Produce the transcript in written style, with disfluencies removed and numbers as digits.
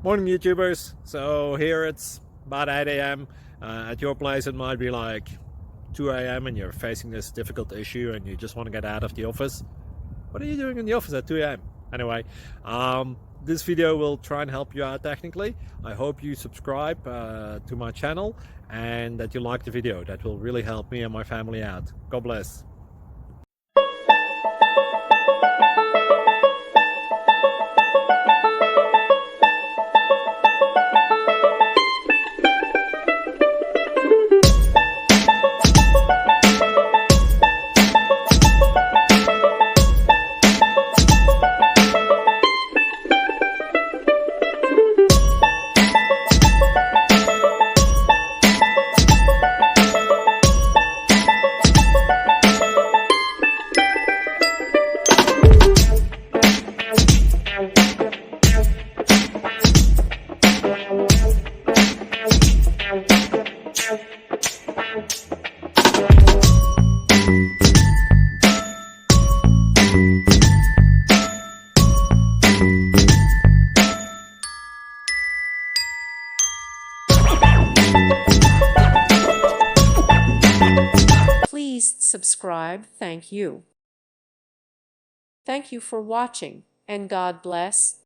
Morning YouTubers. So here it's about 8 a.m. At your place it might be like 2 a.m. and you're facing this difficult issue and you just want to get out of the office. What are you doing in the office at 2 a.m.? Anyway, this video will try and help you out technically. I hope you subscribe to my channel and that you like the video. That will really help me and my family out. God bless. Please subscribe. Thank you. Thank you for watching, and God bless.